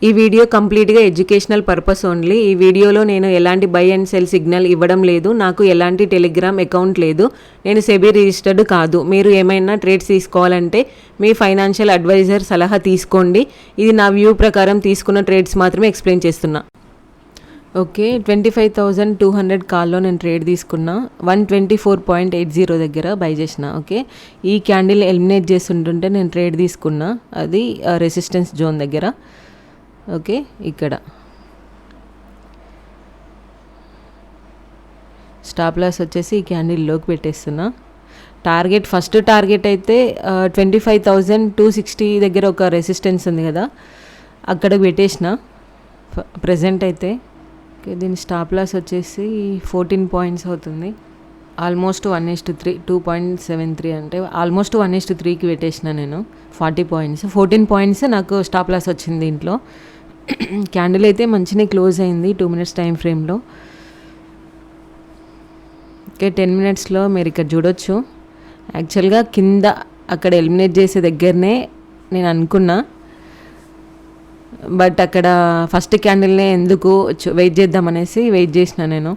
ఈ వీడియో కంప్లీట్గా educational purpose only. ఈ వీడియోలో నేను ఎలాంటి బై అండ్ సెల్ సిగ్నల్ ఇవ్వడం లేదు. నాకు ఎలాంటి టెలిగ్రామ్ అకౌంట్ లేదు. నేను సెబీ రిజిస్టర్డ్ కాదు. మీరు ఏమైనా ట్రేడ్స్ తీసుకోవాలంటే మీ ఫైనాన్షియల్ అడ్వైజర్ సలహా తీసుకోండి. ఇది నా వ్యూ ప్రకారం తీసుకున్న ట్రేడ్స్ మాత్రమే ఎక్స్ప్లెయిన్ చేస్తున్నా. ఓకే, 25,200 కాల్లో నేను ట్రేడ్ తీసుకున్నా. 124.80 దగ్గర బై చేసిన. ఓకే, ఈ క్యాండిల్ ఎలిమినేట్ చేస్తుంటుంటే నేను ట్రేడ్ తీసుకున్నా. అది రెసిస్టెన్స్ జోన్ దగ్గర. ఓకే, ఇక్కడ స్టాప్ లాస్ వచ్చేసి ఈ క్యాండిల్లోకి పెట్టేస్తున్నా. టార్గెట్ ఫస్ట్ టార్గెట్ అయితే 25,260 దగ్గర ఒక రెసిస్టెన్స్ ఉంది కదా, అక్కడికి పెట్టేసిన ప్రజెంట్ అయితే. ఓకే, దీని స్టాప్ లాస్ వచ్చేసి 14 పాయింట్స్ అవుతుంది. ఆల్మోస్ట్ 1:3, 2.73 అంటే ఆల్మోస్ట్ 1:3కి పెట్టేసిన నేను. 40 పాయింట్స్, 14 పాయింట్స్ నాకు స్టాప్ లాస్ వచ్చింది దీంట్లో. క్యాండిల్ అయితే మంచిగా క్లోజ్ అయింది 2 మినిట్స్ టైం ఫ్రేమ్లో. ఓకే, 10 మినిట్స్లో మీరు ఇక్కడ చూడొచ్చు. యాక్చువల్గా కింద అక్కడ ఎలిమినేట్ చేసే దగ్గరనే నేను అనుకున్నా, బట్ అక్కడ ఫస్ట్ క్యాండిల్నే ఎందుకు వెయిట్ చేద్దామనేసి వెయిట్ చేసిన నేను.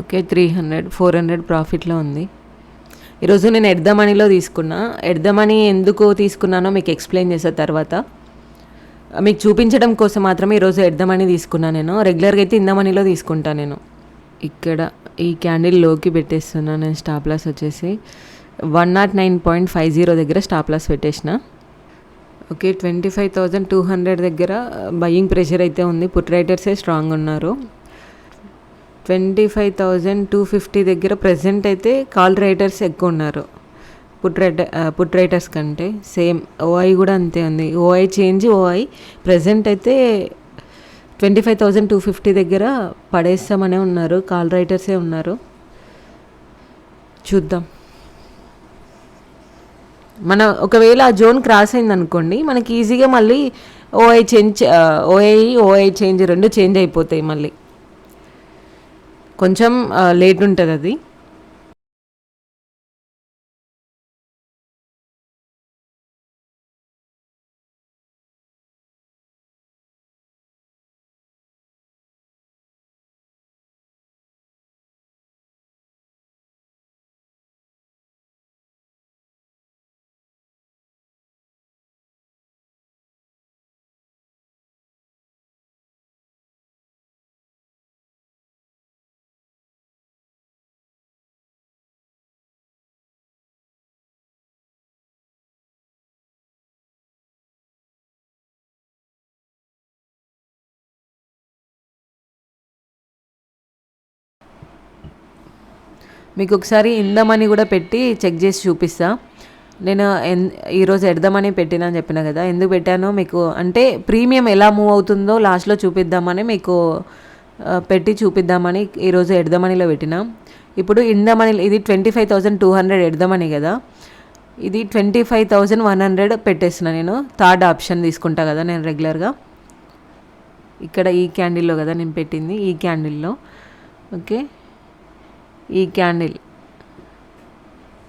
ఓకే, 300, 400 ప్రాఫిట్లో ఉంది. ఈరోజు నేను ఎట్ ద మనీలో తీసుకున్నా. ఎట్ ద మనీ ఎందుకు తీసుకున్నానో మీకు ఎక్స్ప్లెయిన్ చేసే తర్వాత, మీకు చూపించడం కోసం మాత్రమే ఈరోజు ఎట్ ద మనీ తీసుకున్నా. నేను రెగ్యులర్గా అయితే ఇన్ ద మనీలో తీసుకుంటా. నేను ఇక్కడ ఈ క్యాండిల్ లోకి పెట్టేస్తున్నా. నేను స్టాప్ లాస్ వచ్చేసి 109.50 దగ్గర స్టాప్ లాస్ పెట్టేసిన. ఓకే, 25,200 దగ్గర బయింగ్ ప్రెషర్ అయితే ఉంది. పుట్ రైటర్సే స్ట్రాంగ్ ఉన్నారు. 25,250 దగ్గర ప్రజెంట్ అయితే కాల్ రైటర్స్ ఎక్కువ ఉన్నారు పుట్ రైటర్స్ కంటే. సేమ్ ఓఐ కూడా అంతే ఉంది. ఓఐ చేంజ్ ఓఐ ప్రజెంట్ అయితే 25,250 దగ్గర పడేస్తామనే ఉన్నారు. కాల్ రైటర్సే ఉన్నారు. చూద్దాం. మన ఒకవేళ ఆ జోన్ క్రాస్ అయింది అనుకోండి, మనకి ఈజీగా మళ్ళీ ఓఐ చేంజ్ రెండు చేంజ్ అయిపోతాయి. మళ్ళీ కొంచెం లేట్ ఉంటుంది అది. మీకు ఒకసారి ఇందమని కూడా పెట్టి చెక్ చేసి చూపిస్తా. నేను ఈరోజు ఎడదామని పెట్టినా అని చెప్పిన కదా, ఎందుకు పెట్టానో మీకు అంటే ప్రీమియం ఎలా మూవ్ అవుతుందో లాస్ట్లో చూపిద్దామని మీకు పెట్టి చూపిద్దామని ఈరోజు ఎడదామనిలో పెట్టినా. ఇప్పుడు ఇందమని ఇది 25,200 ఎడదామని కదా, ఇది 25,100 పెట్టేస్తున్నా. నేను థర్డ్ ఆప్షన్ తీసుకుంటా కదా నేను రెగ్యులర్గా. ఇక్కడ ఈ క్యాండిల్లో కదా నేను పెట్టింది, ఈ క్యాండిల్లో. ఓకే, ఈ క్యాండిల్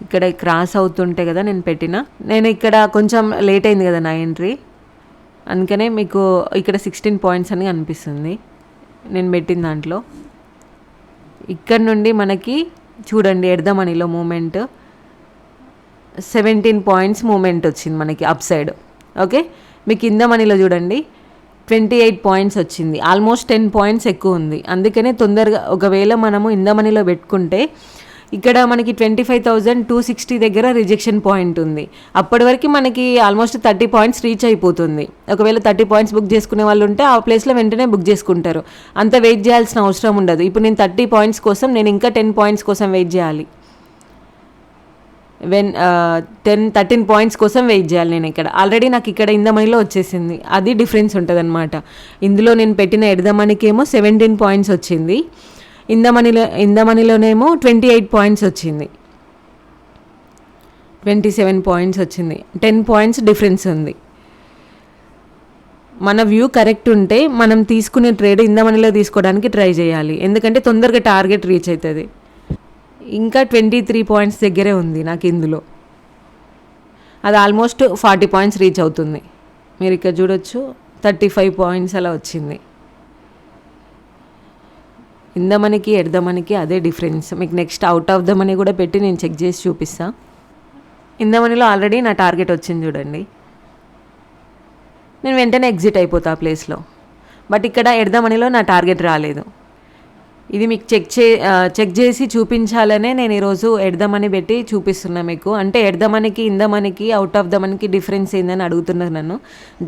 ఇక్కడ క్రాస్ అవుతుంటే కదా నేను పెట్టిన. నేను ఇక్కడ కొంచెం లేట్ అయింది కదా నా ఎంట్రీ, అందుకనే మీకు ఇక్కడ 16 పాయింట్స్ అని అనిపిస్తుంది నేను పెట్టిన దాంట్లో. ఇక్కడ నుండి మనకి చూడండి ఎట్ ద మనీలో మూమెంట్ 17 పాయింట్స్ మూమెంట్ వచ్చింది మనకి అప్ సైడ్. ఓకే, మీకు ఇన్ ద మనీలో చూడండి 28 పాయింట్స్ వచ్చింది. ఆల్మోస్ట్ 10 పాయింట్స్ ఎక్కువ ఉంది. అందుకనే తొందరగా ఒకవేళ మనము ఇన్ ద మనీలో పెట్టుకుంటే ఇక్కడ మనకి 25,260 దగ్గర రిజెక్షన్ పాయింట్ ఉంది. అప్పటి వరకు మనకి ఆల్మోస్ట్ 30 పాయింట్స్ రీచ్ అయిపోతుంది. ఒకవేళ 30 పాయింట్స్ బుక్ చేసుకునే వాళ్ళు ఉంటే ఆ ప్లేస్లో వెంటనే బుక్ చేసుకుంటారు. అంత వెయిట్ చేయాల్సిన అవసరం ఉండదు. ఇప్పుడు నేను 30 పాయింట్స్ కోసం నేను ఇంకా 10 పాయింట్స్ కోసం వెయిట్ చేయాలి. 13 పాయింట్స్ కోసం వెయిట్ చేయాలి నేను. ఇక్కడ ఆల్రెడీ నాకు ఇక్కడ ఇన్ ద మనీలో వచ్చేసింది. అది డిఫరెన్స్ ఉంటుంది అనమాట. ఇందులో నేను పెట్టిన ఎట్ ద మనీకేమో 17 పాయింట్స్ వచ్చింది. ఇన్ ద మనీలోనేమో 28 పాయింట్స్ వచ్చింది, 27 పాయింట్స్ వచ్చింది. 10 పాయింట్స్ డిఫరెన్స్ ఉంది. మన వ్యూ కరెక్ట్ ఉంటే మనం తీసుకునే ట్రేడ్ ఇన్ ద మనీలో తీసుకోవడానికి ట్రై చేయాలి. ఎందుకంటే తొందరగా టార్గెట్ రీచ్ అవుతుంది. ఇంకా 23 పాయింట్స్ దగ్గరే ఉంది నాకు ఇందులో. అది ఆల్మోస్ట్ 40 పాయింట్స్ రీచ్ అవుతుంది. మీరు ఇక్కడ చూడొచ్చు 35 పాయింట్స్ అలా వచ్చింది. ఇన్ ద మనీకి ఎట్ ద మనీకి అదే డిఫరెన్స్. మీకు next out of the money కూడా పెట్టి నేను చెక్ చేసి చూపిస్తాను. ఇన్ ద మనీలో ఆల్రెడీ నా టార్గెట్ వచ్చింది చూడండి, నేను వెంటనే ఎగ్జిట్ అయిపోతా ఆ ప్లేస్లో. బట్ ఇక్కడ ఎట్ ద మనీలో నా టార్గెట్ రాలేదు. ఇది మీకు చెక్ చేసి చూపించాలనే నేను ఈరోజు ఎట్ ద మనీ పెట్టి చూపిస్తున్నా మీకు. అంటే ఎట్ ద మనీకి ఇన్ ద మనీకి అవుట్ ఆఫ్ ద మనీకి డిఫరెన్స్ ఏందని అడుగుతున్నారు నన్ను.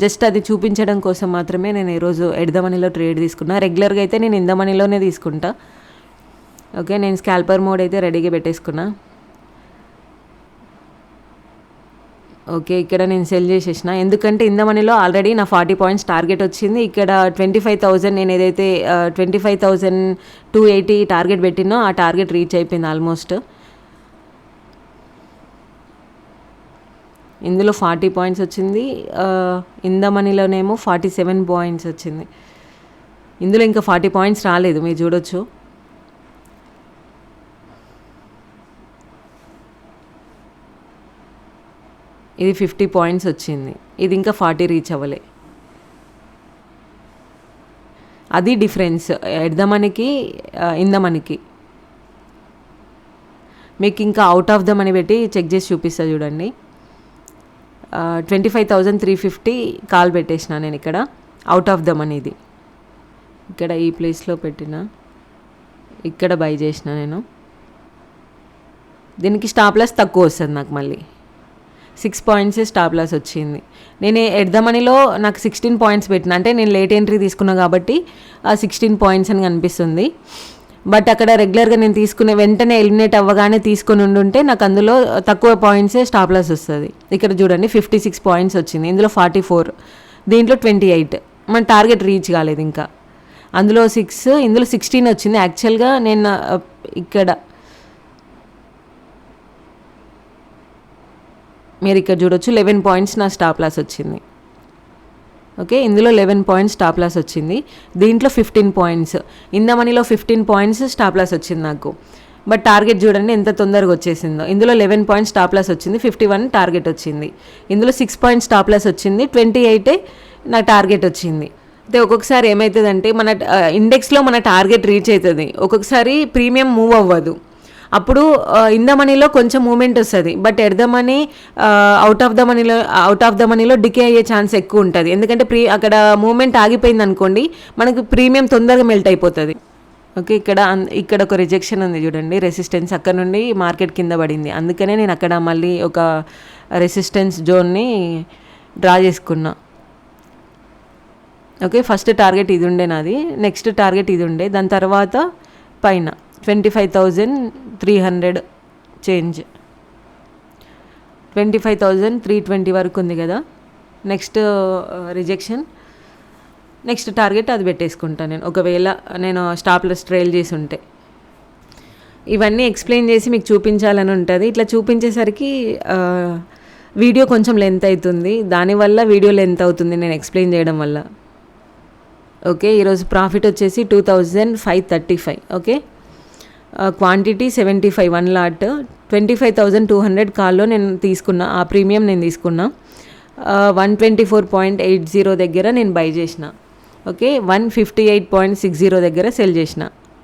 జస్ట్ అది చూపించడం కోసం మాత్రమే నేను ఈరోజు ఎట్ ద మనీలో ట్రేడ్ తీసుకున్నా. రెగ్యులర్గా అయితే నేను ఇన్ ద మనీలోనే తీసుకుంటా. ఓకే, నేను స్కాల్పర్ మోడ్ అయితే రెడీగా పెట్టేసుకున్నా. ఓకే, ఇక్కడ నేను సెల్ చేసేసిన. ఎందుకంటే ఇన్ ద మనీలో ఆల్రెడీ నా 40 పాయింట్స్ టార్గెట్ వచ్చింది. ఇక్కడ 25,000 నేను ఏదైతే 25,280 టార్గెట్ పెట్టినో ఆ టార్గెట్ రీచ్ అయిపోయింది ఆల్మోస్ట్. ఇందులో 40 పాయింట్స్ వచ్చింది, ఇన్ ద మనీలోనేమో 47 పాయింట్స్ వచ్చింది. ఇందులో ఇంకా 40 పాయింట్స్ రాలేదు, మీరు చూడొచ్చు. ఇది 50 పాయింట్స్ వచ్చింది, ఇది ఇంకా 40 రీచ్ అవ్వలే. అది డిఫరెన్స్ ఎట్ ద మనీకి ఇన్ ద మనీకి. మీకు ఇంకా అవుట్ ఆఫ్ ద మనీ పెట్టి చెక్ చేసి చూపిస్తా చూడండి. 25,350 కాల్ పెట్టేసిన నేను ఇక్కడ అవుట్ ఆఫ్ ద మనీది. ఇక్కడ ఈ ప్లేస్లో పెట్టిన, ఇక్కడ బై చేసిన నేను. దీనికి స్టాప్ లాస్ తక్కువ వస్తుంది నాకు, మళ్ళీ 6 పాయింట్స్ స్టాప్ లాస్ వచ్చింది. నేను ఎట్ ద మనీలో నాకు 16 పాయింట్స్ పెట్టిన, అంటే నేను లేట్ ఎంట్రీ తీసుకున్నా కాబట్టి 16 పాయింట్స్ అని కనిపిస్తుంది. బట్ అక్కడ రెగ్యులర్గా నేను తీసుకునే వెంటనే ఎలిమినేట్ అవ్వగానే తీసుకొని ఉండుంటే నాకు అందులో తక్కువ పాయింట్సే స్టాప్ లాస్ వస్తుంది. ఇక్కడ చూడండి 56 పాయింట్స్ వచ్చింది, ఇందులో 44, దీంట్లో 28. మన టార్గెట్ రీచ్ కాలేదు ఇంకా. అందులో 6, ఇందులో 16 వచ్చింది. యాక్చువల్గా నేను ఇక్కడ మీరు ఇక్కడ చూడొచ్చు 11 పాయింట్స్ నా స్టాప్ లాస్ వచ్చింది. ఓకే, ఇందులో 11 పాయింట్స్ స్టాప్ లాస్ వచ్చింది. దీంట్లో 15 పాయింట్స్, ఇన్ ద మనీలో 15 పాయింట్స్ స్టాప్ లాస్ వచ్చింది నాకు. బట్ టార్గెట్ చూడండి ఎంత తొందరగా వచ్చేసిందో. ఇందులో 11 పాయింట్స్ స్టాప్ లాస్ వచ్చింది, 51 టార్గెట్ వచ్చింది. ఇందులో 6 పాయింట్స్ స్టాప్ లాస్ వచ్చింది, 28 నా టార్గెట్ వచ్చింది. అయితే ఒక్కొక్కసారి ఏమవుతుందంటే మన ఇండెక్స్లో మన టార్గెట్ రీచ్ అవుతుంది, ఒక్కొక్కసారి ప్రీమియం మూవ్ అవ్వదు. అప్పుడు ఇన్ ద మనీలో కొంచెం మూమెంట్ వస్తుంది, but at the money out of the మనీలో డికే అయ్యే ఛాన్స్ ఎక్కువ ఉంటుంది. ఎందుకంటే అక్కడ మూమెంట్ ఆగిపోయింది అనుకోండి, మనకు ప్రీమియం తొందరగా మెల్ట్ అయిపోతుంది. ఓకే, ఇక్కడ ఒక రిజెక్షన్ ఉంది చూడండి, రెసిస్టెన్స్. అక్కడ నుండి మార్కెట్ కింద పడింది, అందుకనే నేను అక్కడ మళ్ళీ ఒక రెసిస్టెన్స్ జోన్ని డ్రా చేసుకున్నా. ఓకే, ఫస్ట్ టార్గెట్ ఇది ఉండే నాది, నెక్స్ట్ టార్గెట్ ఇది ఉండే, దాని తర్వాత పైన 25,300 చేంజ్, 25,320 వరకు ఉంది కదా. నెక్స్ట్ రిజెక్షన్, నెక్స్ట్ టార్గెట్ అది పెట్టేసుకుంటాను నేను, ఒకవేళ నేను స్టాప్ లాస్ ట్రైల్ చేసి ఉంటే. ఇవన్నీ ఎక్స్ప్లెయిన్ చేసి మీకు చూపించాలని ఉంటుంది. ఇట్లా చూపించేసరికి వీడియో కొంచెం లెంత్ అవుతుంది, దానివల్ల వీడియో లెంత్ అవుతుంది నేను ఎక్స్ప్లెయిన్ చేయడం వల్ల. ఓకే, ఈరోజు ప్రాఫిట్ వచ్చేసి 2,535. ఓకే, క్వాంటిటీ 75, 1 లాట్, 25,200 కాల్లో నేను తీసుకున్నా. ఆ ప్రీమియం నేను తీసుకున్నా. 124.80 దగ్గర నేను బై చేసిన. ఓకే, 158.60 దగ్గర సెల్ చేసిన.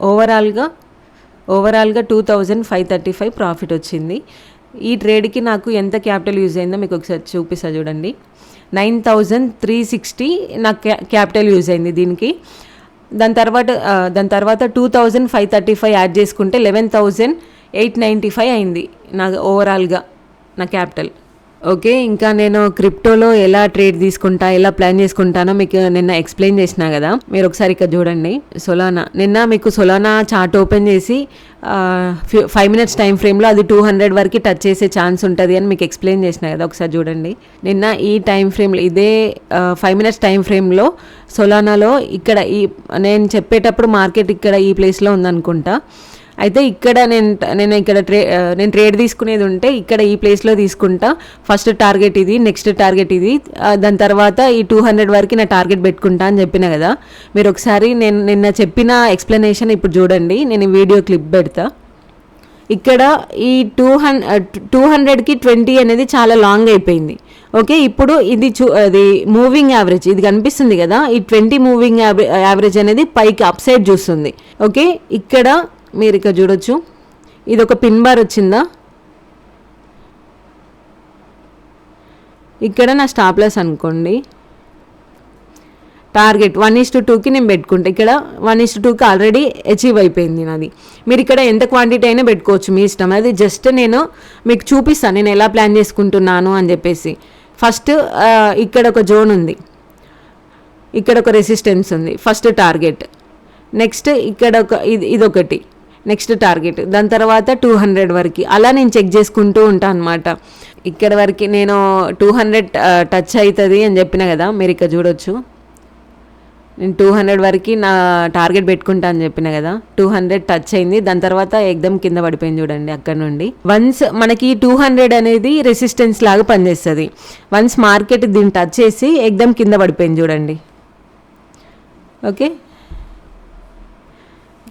ఓవరాల్గా 2,535 ప్రాఫిట్ వచ్చింది. ఈ ట్రేడ్కి నాకు ఎంత క్యాపిటల్ యూజ్ అయిందో మీకు ఒకసారి చూపిస్తా చూడండి. 9,360 నాకు క్యాపిటల్ యూజ్ అయింది దీనికి. దాని తర్వాత 2,535 యాడ్ చేసుకుంటే 11,895 అయింది నా ఓవరాల్గా నా క్యాపిటల్. ఓకే, ఇంకా నేను క్రిప్టోలో ఎలా ట్రేడ్ తీసుకుంటా, ఎలా ప్లాన్ చేసుకుంటానో మీకు నిన్న ఎక్స్ప్లెయిన్ చేసినా కదా. మీరు ఒకసారి ఇక్కడ చూడండి. నిన్న మీకు సొలానా చార్ట్ ఓపెన్ చేసి 5 మినిట్స్ టైం ఫ్రేమ్లో అది 200 వరకు టచ్ చేసే ఛాన్స్ ఉంటుంది అని మీకు ఎక్స్ప్లెయిన్ చేసినా కదా. ఒకసారి చూడండి. నిన్న ఈ టైం ఫ్రేమ్లో, ఇదే 5 మినిట్స్ టైం ఫ్రేమ్లో సొలానాలో ఇక్కడ నేను చెప్పేటప్పుడు మార్కెట్ ఇక్కడ ఈ ప్లేస్లో ఉందనుకుంటా. అయితే ఇక్కడ నేను ట్రేడ్ తీసుకునేది ఉంటే ఇక్కడ ఈ ప్లేస్లో తీసుకుంటా. ఫస్ట్ టార్గెట్ ఇది, నెక్స్ట్ టార్గెట్ ఇది, దాని తర్వాత ఈ 200 వరకు నా టార్గెట్ పెట్టుకుంటా అని చెప్పిన కదా. మీరు ఒకసారి నేను నిన్న చెప్పిన ఎక్స్ప్లెనేషన్ ఇప్పుడు చూడండి. నేను వీడియో క్లిప్ పెడతా. ఇక్కడ ఈ 200కి 20 అనేది చాలా లాంగ్ అయిపోయింది. ఓకే, ఇప్పుడు ఇది అది మూవింగ్ యావరేజ్, ఇది కనిపిస్తుంది కదా, ఈ 20 మూవింగ్ యావరేజ్ అనేది పైకి అప్ సైడ్ చూస్తుంది. ఓకే, ఇక్కడ మీరు ఇక్కడ చూడొచ్చు, ఇది ఒక పిన్ బార్ వచ్చిందా, ఇక్కడ నా స్టాప్ లాస్ అనుకోండి. టార్గెట్ 1:2కి నేను పెట్టుకుంటా. ఇక్కడ 1:2కి ఆల్రెడీ అచీవ్ అయిపోయింది నాది. మీరు ఇక్కడ ఎంత క్వాంటిటీ అయినా పెట్టుకోవచ్చు, మీ ఇష్టం. అది జస్ట్ నేను మీకు చూపిస్తాను నేను ఎలా ప్లాన్ చేసుకుంటున్నాను అని చెప్పేసి. ఫస్ట్ ఇక్కడ ఒక జోన్ ఉంది, ఇక్కడ ఒక రెసిస్టెన్స్ ఉంది, ఫస్ట్ టార్గెట్. నెక్స్ట్ ఇక్కడ ఒక ఇదొకటి, నెక్స్ట్ టార్గెట్, దాని తర్వాత 200 వరకు. అలా నేను చెక్ చేసుకుంటూ ఉంటాను అనమాట. ఇక్కడ వరకు నేను 200 టచ్ అవుతుంది అని చెప్పిన కదా, మీరు ఇక్కడ చూడొచ్చు. నేను 200 వరకు నా టార్గెట్ పెట్టుకుంటా అని చెప్పిన కదా, 200 టచ్ అయింది. దాని తర్వాత ఎగ్దమ్ కింద పడిపోయింది చూడండి. అక్కడ నుండి వన్స్ మనకి 200 అనేది రెసిస్టెన్స్ లాగా పనిచేస్తుంది. వన్స్ మార్కెట్ దీన్ని టచ్ చేసి ఎగ్దమ్ కింద పడిపోయింది చూడండి. ఓకే,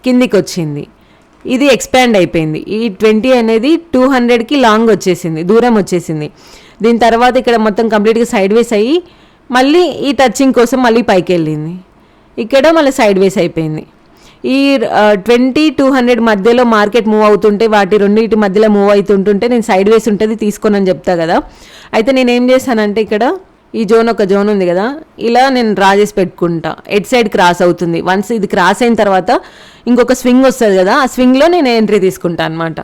కిందికి వచ్చింది, ఇది ఎక్స్పాండ్ అయిపోయింది. ఈ 20 అనేది 200కి లాంగ్ వచ్చేసింది, దూరం వచ్చేసింది. దీని తర్వాత ఇక్కడ మొత్తం కంప్లీట్గా సైడ్ వేస్ అయ్యి మళ్ళీ ఈ టచింగ్ కోసం మళ్ళీ పైకి వెళ్ళింది. ఇక్కడ మళ్ళీ సైడ్ వేస్ అయిపోయింది. ఈ 20-200 మధ్యలో మార్కెట్ మూవ్ అవుతుంటే, వాటి రెండింటి మధ్యలో మూవ్ అవుతుంటుంటే నేను సైడ్ వేస్ ఉంటుంది తీసుకోనని చెప్తా కదా. అయితే నేను ఏం చేశానంటే, ఇక్కడ ఈ జోన్ ఒక జోన్ ఉంది కదా, ఇలా నేను డ్రా చేసి పెట్టుకుంటా. ఎడ్ సైడ్ క్రాస్ అవుతుంది. వన్స్ ఇది క్రాస్ అయిన తర్వాత ఇంకొక స్వింగ్ వస్తుంది కదా, ఆ స్వింగ్లో నేను ఎంట్రీ తీసుకుంటా అనమాట.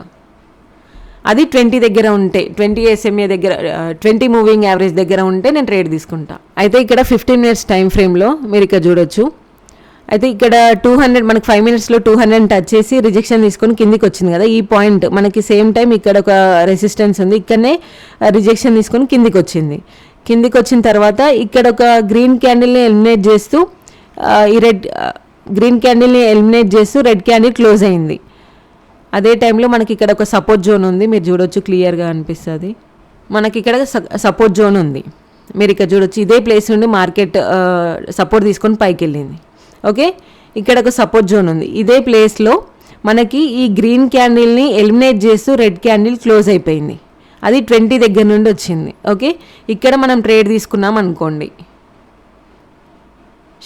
అది 20 దగ్గర ఉంటే, 20 SMA దగ్గర, 20 మూవింగ్ యావరేజ్ దగ్గర ఉంటే నేను ట్రేడ్ తీసుకుంటా. అయితే ఇక్కడ 15 మినిట్స్ టైం ఫ్రేమ్లో మీరు ఇక్కడ చూడొచ్చు. అయితే ఇక్కడ 200 మనకి 5 మినిట్స్లో 200 టచ్ చేసి రిజెక్షన్ తీసుకొని కిందికి వచ్చింది కదా. ఈ పాయింట్ మనకి సేమ్ టైం ఇక్కడ ఒక రెసిస్టెన్స్ ఉంది, ఇక్కడనే రిజెక్షన్ తీసుకొని కిందికి వచ్చింది. కిందికి వచ్చిన తర్వాత ఇక్కడ ఒక గ్రీన్ క్యాండిల్ని ఎలిమినేట్ చేస్తూ ఈ గ్రీన్ క్యాండిల్ని ఎలిమినేట్ చేస్తూ రెడ్ క్యాండిల్ క్లోజ్ అయింది. అదే టైంలో మనకి ఇక్కడ ఒక సపోర్ట్ జోన్ ఉంది, మీరు చూడొచ్చు, క్లియర్గా అనిపిస్తుంది. మనకి ఇక్కడ సపోర్ట్ జోన్ ఉంది, మీరు ఇక్కడ చూడొచ్చు. ఇదే ప్లేస్ నుండి మార్కెట్ సపోర్ట్ తీసుకొని పైకి వెళ్ళింది. ఓకే, ఇక్కడ ఒక సపోర్ట్ జోన్ ఉంది. ఇదే ప్లేస్లో మనకి ఈ గ్రీన్ క్యాండిల్ని ఎలిమినేట్ చేస్తూ రెడ్ క్యాండిల్ క్లోజ్ అయిపోయింది. అది 20 దగ్గర నుండి వచ్చింది. ఓకే, ఇక్కడ మనం ట్రేడ్ తీసుకున్నాం అనుకోండి,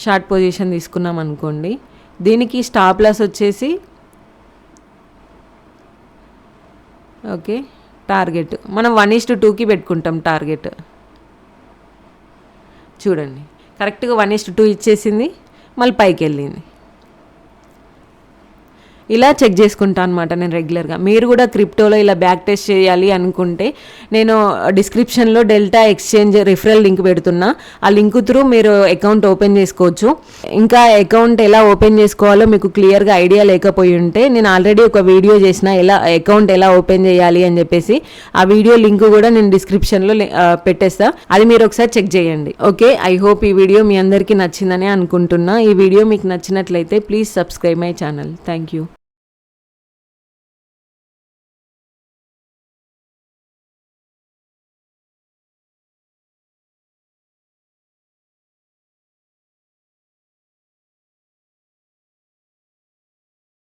షార్ట్ పొజిషన్ తీసుకున్నాం అనుకోండి, దీనికి స్టాప్ లాస్ వచ్చేసి ఓకే, టార్గెట్ మనం 1:2కి పెట్టుకుంటాం. టార్గెట్ చూడండి, కరెక్ట్గా 1:2 ఇచ్చేసింది, మళ్ళీ పైకి వెళ్ళింది. ఇలా చెక్ చేసుకుంటా అనమాట నేను రెగ్యులర్గా. మీరు కూడా క్రిప్టోలో ఇలా బ్యాక్ టెస్ట్ చేయాలి అనుకుంటే నేను డిస్క్రిప్షన్లో డెల్టా ఎక్స్చేంజ్ రిఫరల్ లింక్ పెడుతున్నా. ఆ లింక్ త్రూ మీరు అకౌంట్ ఓపెన్ చేసుకోవచ్చు. ఇంకా అకౌంట్ ఎలా ఓపెన్ చేసుకోవాలో మీకు క్లియర్గా ఐడియా లేకపోయి ఉంటే నేను ఆల్రెడీ ఒక వీడియో చేసిన అకౌంట్ ఎలా ఓపెన్ చేయాలి అని చెప్పేసి. ఆ వీడియో లింక్ కూడా నేను డిస్క్రిప్షన్లో పెట్టేస్తా, అది మీరు ఒకసారి చెక్ చేయండి. ఓకే, ఐ హోప్ ఈ వీడియో మీ అందరికీ నచ్చిందని అనుకుంటున్నా. ఈ వీడియో మీకు నచ్చినట్లయితే please subscribe my channel. Thank you.